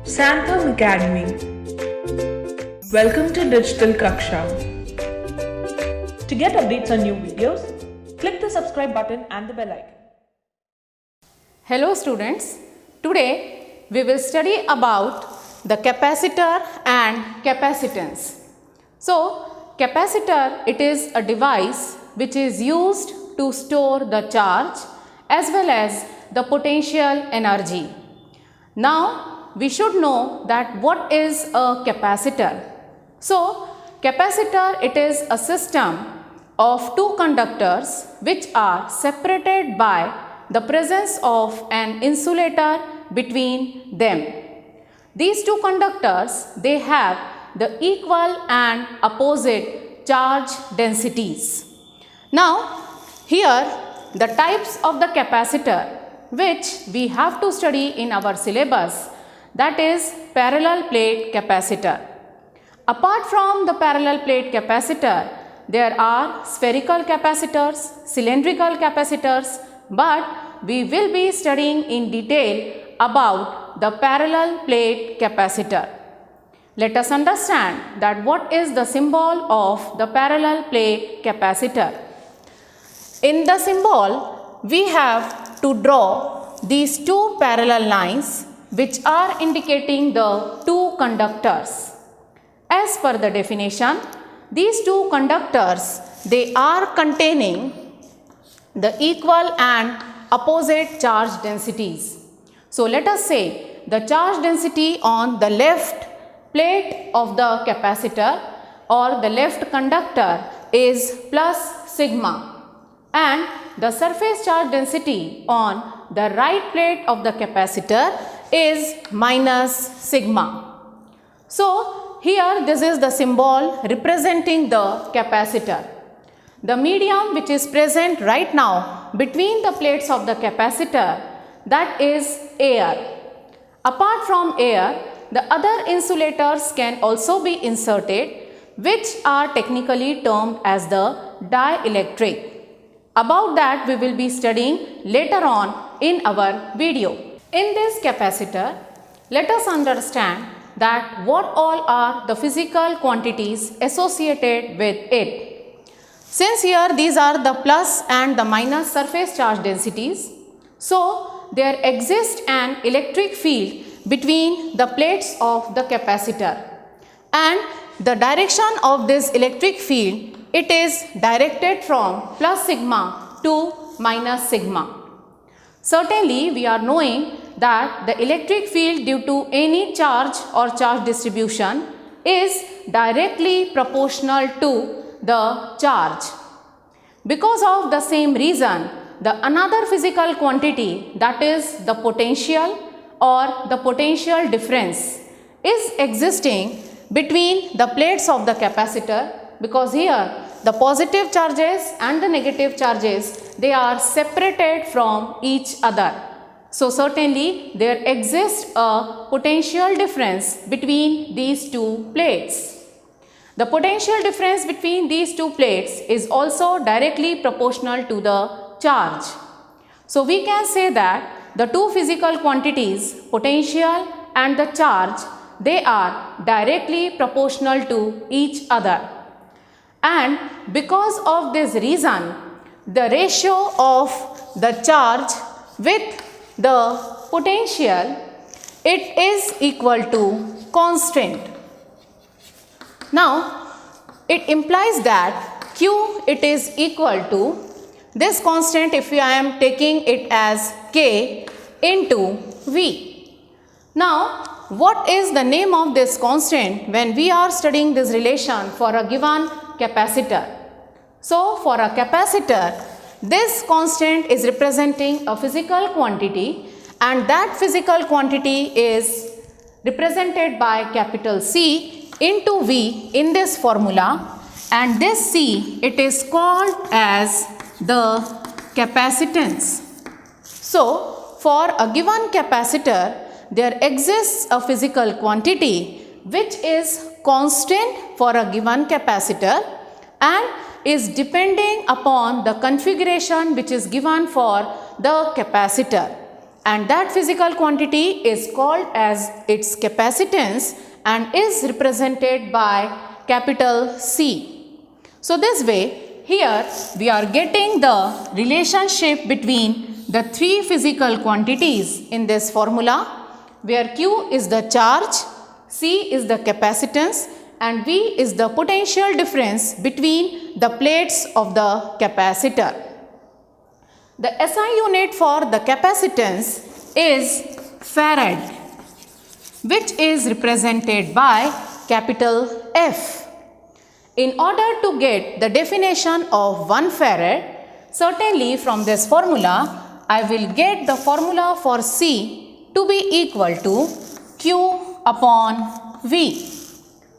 Santham Academy. Welcome to Digital Kaksha. To get updates on new videos, click the subscribe button and the bell icon. Hello students, today we will study about the capacitor and capacitance. So, capacitor, it is a device which is used to store the charge as well as the potential energy. Now, we should know that what is a capacitor. So, capacitor, it is a system of two conductors which are separated by the presence of an insulator between them. These two conductors, they have the equal and opposite charge densities. Now, here the types of the capacitor which we have to study in our syllabus, that is parallel plate capacitor. Apart from the parallel plate capacitor, there are spherical capacitors, cylindrical capacitors, but we will be studying in detail about the parallel plate capacitor. Let us understand that what is the symbol of the parallel plate capacitor. In the symbol, we have to draw these two parallel lines which are indicating the two conductors. As per the definition, these two conductors, they are containing the equal and opposite charge densities. So, let us say the charge density on the left plate of the capacitor or the left conductor is plus sigma, and the surface charge density on the right plate of the capacitor is minus sigma. So, here this is the symbol representing the capacitor. The medium which is present right now between the plates of the capacitor, that is air. Apart from air, the other insulators can also be inserted, which are technically termed as the dielectric. About that we will be studying later on in our video. In this capacitor, let us understand that what all are the physical quantities associated with it. Since here these are the plus and the minus surface charge densities, so there exists an electric field between the plates of the capacitor, and the direction of this electric field, it is directed from plus sigma to minus sigma. Certainly we are knowing that the electric field due to any charge or charge distribution is directly proportional to the charge. Because of the same reason, the another physical quantity, that is the potential or the potential difference, is existing between the plates of the capacitor, because here the positive charges and the negative charges, they are separated from each other. So, certainly there exists a potential difference between these two plates. The potential difference between these two plates is also directly proportional to the charge. So, we can say that the two physical quantities, potential and the charge, they are directly proportional to each other. And because of this reason, the ratio of the charge with the potential, it is equal to constant. Now, it implies that Q, it is equal to this constant, if I am taking it as K into V. Now, what is the name of this constant when we are studying this relation for a given capacitor? So, for a capacitor, this constant is representing a physical quantity, and that physical quantity is represented by capital C into V in this formula, and this C, it is called as the capacitance. So, for a given capacitor, there exists a physical quantity which is constant for a given capacitor and is depending upon the configuration which is given for the capacitor. and that physical quantity is called as its capacitance and is represented by capital C. So this way, here we are getting the relationship between the three physical quantities in this formula, where Q is the charge, C is the capacitance, and V is the potential difference between the plates of the capacitor. The SI unit for the capacitance is farad, which is represented by capital F. In order to get the definition of 1 farad, certainly from this formula, I will get the formula for C to be equal to Q upon V.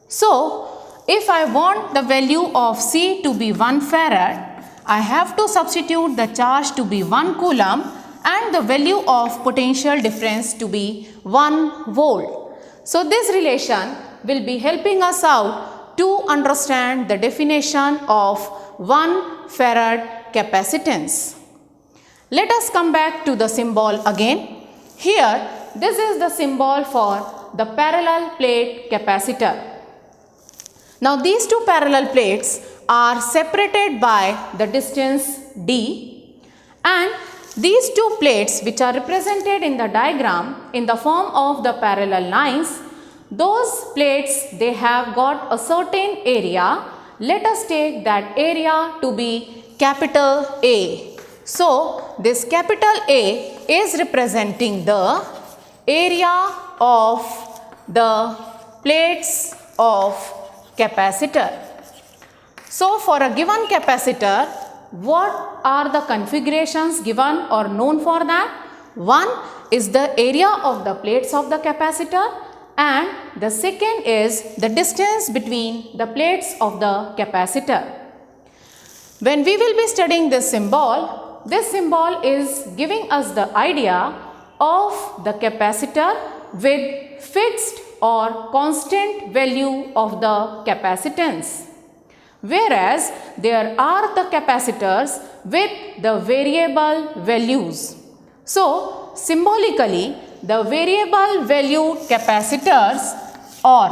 So, if I want the value of C to be 1 farad, I have to substitute the charge to be 1 coulomb and the value of potential difference to be 1 volt. So, this relation will be helping us out to understand the definition of 1 farad capacitance. Let us come back to the symbol again. Here, this is the symbol for the parallel plate capacitor. Now, these two parallel plates are separated by the distance d, and these two plates, which are represented in the diagram in the form of the parallel lines, those plates, they have got a certain area. Let us take that area to be capital A. So, this capital A is representing the area of the plates of capacitor. So, for a given capacitor, what are the configurations given or known for that? One is the area of the plates of the capacitor, and the second is the distance between the plates of the capacitor. When we will be studying this symbol is giving us the idea of the capacitor with fixed or constant value of the capacitance. Whereas there are the capacitors with the variable values. So, symbolically, the variable value capacitors or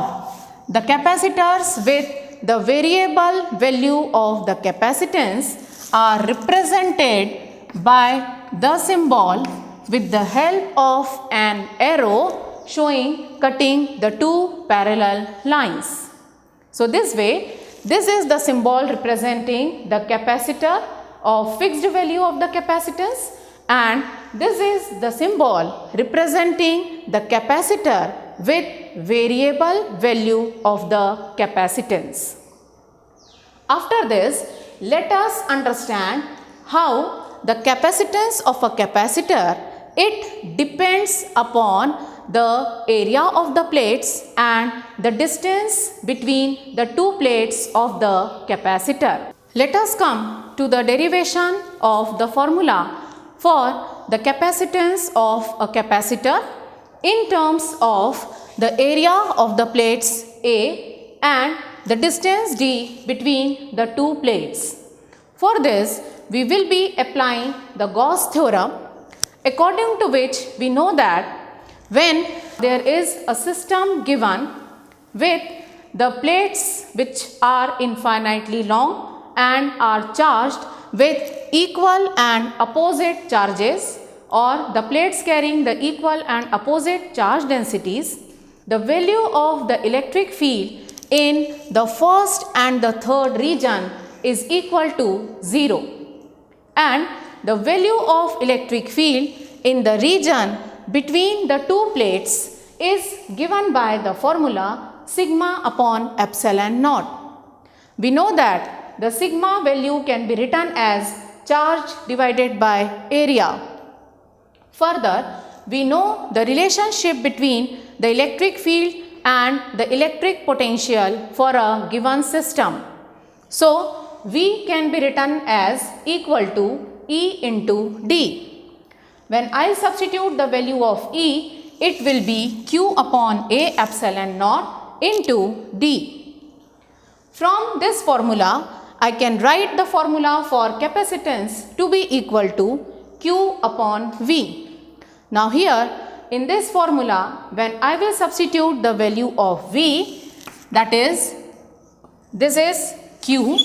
the capacitors with the variable value of the capacitance are represented by the symbol with the help of an arrow showing cutting the two parallel lines. So, this way, this is the symbol representing the capacitor of fixed value of the capacitance, and this is the symbol representing the capacitor with variable value of the capacitance. After this, let us understand how the capacitance of a capacitor, it depends upon the area of the plates and the distance between the two plates of the capacitor. Let us come to the derivation of the formula for the capacitance of a capacitor in terms of the area of the plates A and the distance d between the two plates. For this, we will be applying the Gauss theorem, according to which we know that when there is a system given with the plates which are infinitely long and are charged with equal and opposite charges, or the plates carrying the equal and opposite charge densities, the value of the electric field in the first and the third region is equal to 0, and the value of electric field in the region between the two plates is given by the formula sigma upon epsilon naught. We know that the sigma value can be written as charge divided by area. Further, we know the relationship between the electric field and the electric potential for a given system. So, V can be written as equal to E into D. When I substitute the value of E, it will be Q upon A epsilon naught into D. From this formula, I can write the formula for capacitance to be equal to Q upon V. Now here in this formula, when I will substitute the value of V, that is, this is Q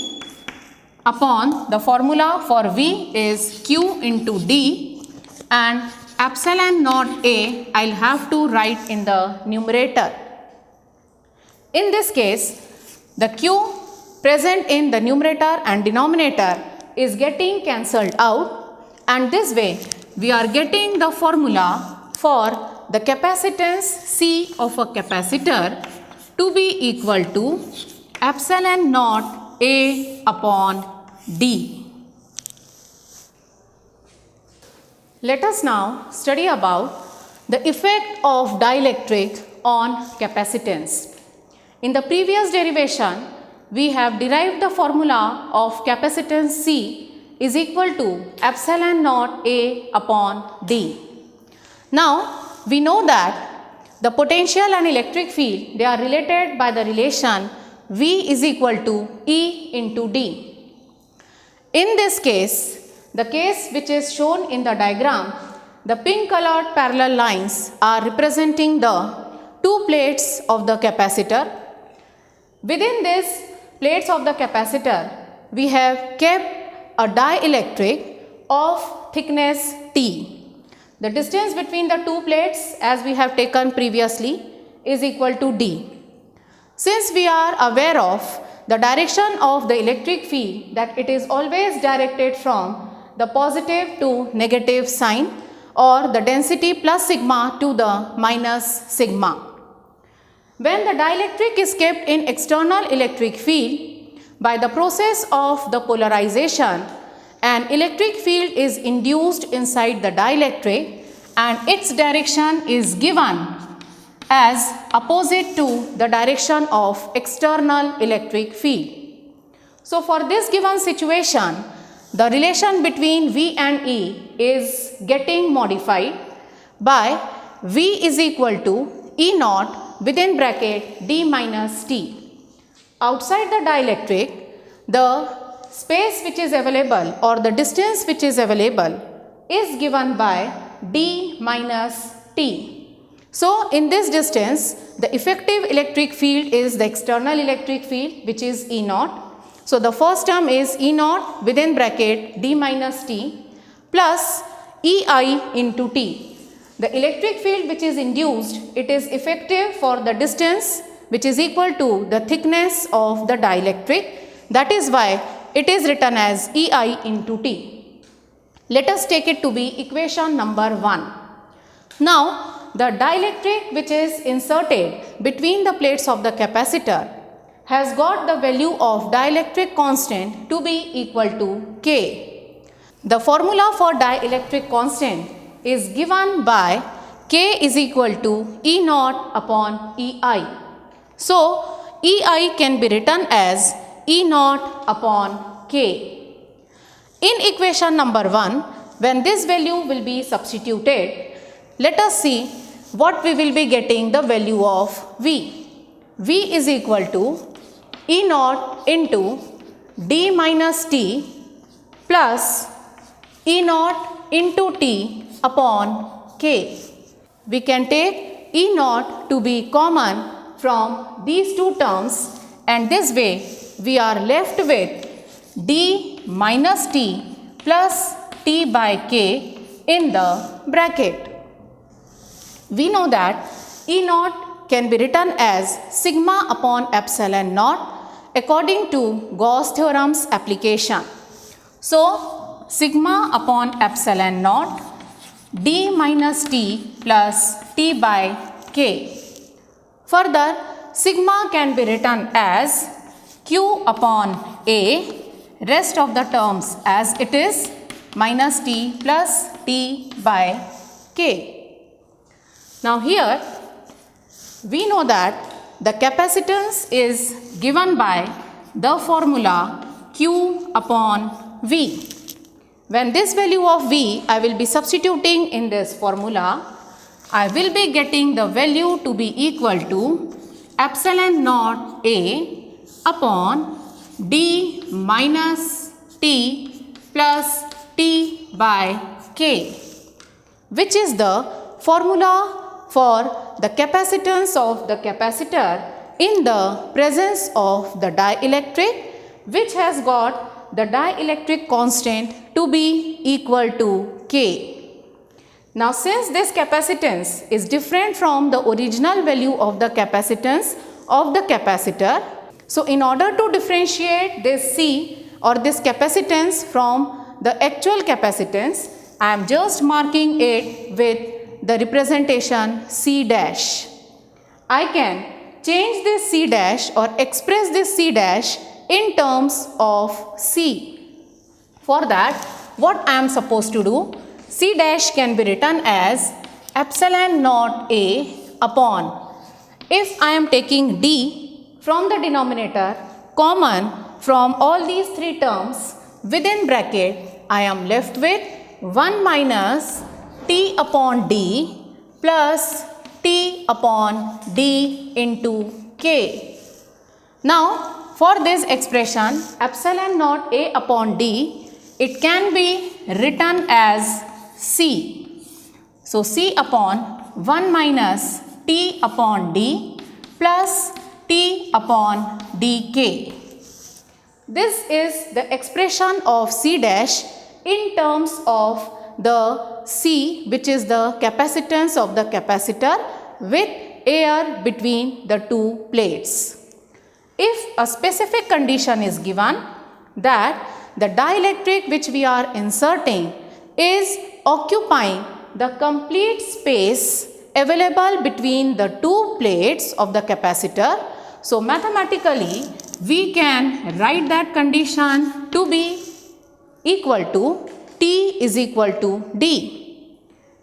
upon the formula for V is Q into D, and epsilon naught A I will have to write in the numerator. In this case, the Q present in the numerator and denominator is getting cancelled out, and this way we are getting the formula for the capacitance C of a capacitor to be equal to epsilon naught A upon D. Let us now study about the effect of dielectric on capacitance. In the previous derivation, we have derived the formula of capacitance C is equal to epsilon naught A upon D. Now, we know that the potential and electric field, they are related by the relation V is equal to E into D. In this case, the case which is shown in the diagram, the pink colored parallel lines are representing the two plates of the capacitor. Within these plates of the capacitor, we have kept a dielectric of thickness T. The distance between the two plates, as we have taken previously, is equal to D. Since we are aware of the direction of the electric field, that it is always directed from the positive to negative sign, or the density plus sigma to the minus sigma. When the dielectric is kept in external electric field, by the process of the polarization, an electric field is induced inside the dielectric and its direction is given as opposite to the direction of external electric field. So, for this given situation, the relation between V and E is getting modified by V is equal to E naught within bracket D minus T. Outside the dielectric, the space which is available or the distance which is available is given by D minus T. So, in this distance, the effective electric field is the external electric field, which is E naught. So, the first term is E naught within bracket D minus T plus EI into T. The electric field which is induced, it is effective for the distance which is equal to the thickness of the dielectric. That is why it is written as EI into T. Let us take it to be equation number 1. Now, the dielectric which is inserted between the plates of the capacitor has got the value of dielectric constant to be equal to K. The formula for dielectric constant is given by K is equal to E naught upon EI. So, EI can be written as E naught upon K. In equation number 1, when this value will be substituted, let us see what we will be getting the value of V. V is equal to E naught into D minus T plus E naught into T upon K. We can take E naught to be common from these two terms, and this way we are left with D minus T plus T by K in the bracket. We know that E naught can be written as sigma upon epsilon naught according to Gauss theorem's application. So, sigma upon epsilon naught D minus T plus T by K. Further, sigma can be written as Q upon A, rest of the terms as it is minus T plus T by K. Now here we know that the capacitance is given by the formula Q upon V. When this value of V I will be substituting in this formula, I will be getting the value to be equal to epsilon naught A upon D minus T plus T by K, which is the formula for the capacitance of the capacitor in the presence of the dielectric, which has got the dielectric constant to be equal to K. Now, since this capacitance is different from the original value of the capacitance of the capacitor, so in order to differentiate this C or this capacitance from the actual capacitance, I am just marking it with the representation C dash. I can change this C dash or express this C dash in terms of C. For that, what I am supposed to do? C dash can be written as epsilon naught A upon. If I am taking D from the denominator common from all these three terms within bracket, I am left with 1 minus T upon D plus T upon D into K. Now, for this expression epsilon naught A upon D, it can be written as C. So, C upon 1 minus T upon D plus T upon dk. This is the expression of C dash in terms of the C, which is the capacitance of the capacitor with air between the two plates. If a specific condition is given that the dielectric which we are inserting is occupying the complete space available between the two plates of the capacitor, so mathematically we can write that condition to be equal to T is equal to D.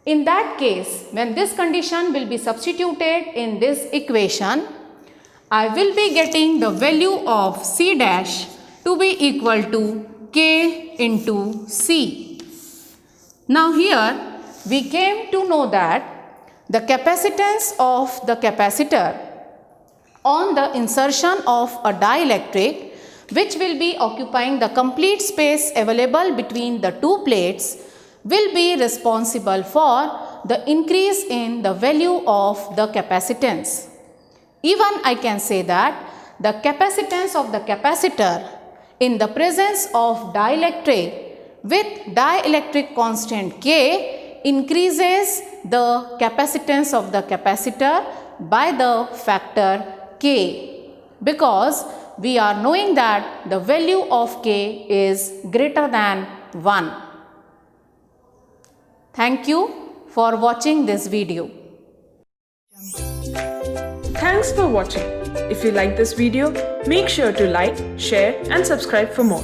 In that case, when this condition will be substituted in this equation, I will be getting the value of C dash to be equal to K into C. Now here we came to know that the capacitance of the capacitor on the insertion of a dielectric, which will be occupying the complete space available between the two plates, will be responsible for the increase in the value of the capacitance. Even I can say that the capacitance of the capacitor in the presence of dielectric with dielectric constant K increases the capacitance of the capacitor by the factor K, because we are knowing that the value of K is greater than 1. Thank you for watching this video. Thanks for watching. If you like this video, make sure to like, share and subscribe for more.